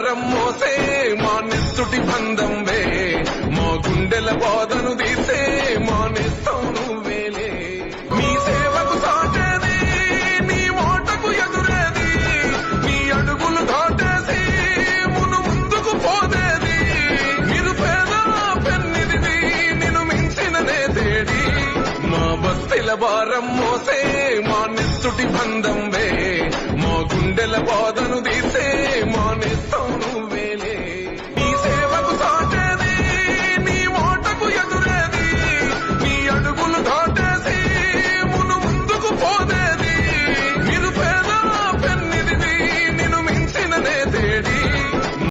భారం మోసే మా నెత్తుటి బంధం వే మా గుండెల బాధను తీసే మా నిస్తాం నువ్వేలే మీ సేవకు సాటేది నీ ఓటకు ఎదురేది నీ అడుగులు దాటేసి మును ముందుకు పోదేది మీరు పేద పెన్నిది నిన్ను మించిన నేతేడి మా బస్తీల భారం మోసే మా నెత్తుటి బంధం వే మా గుండెల బాధను తీసే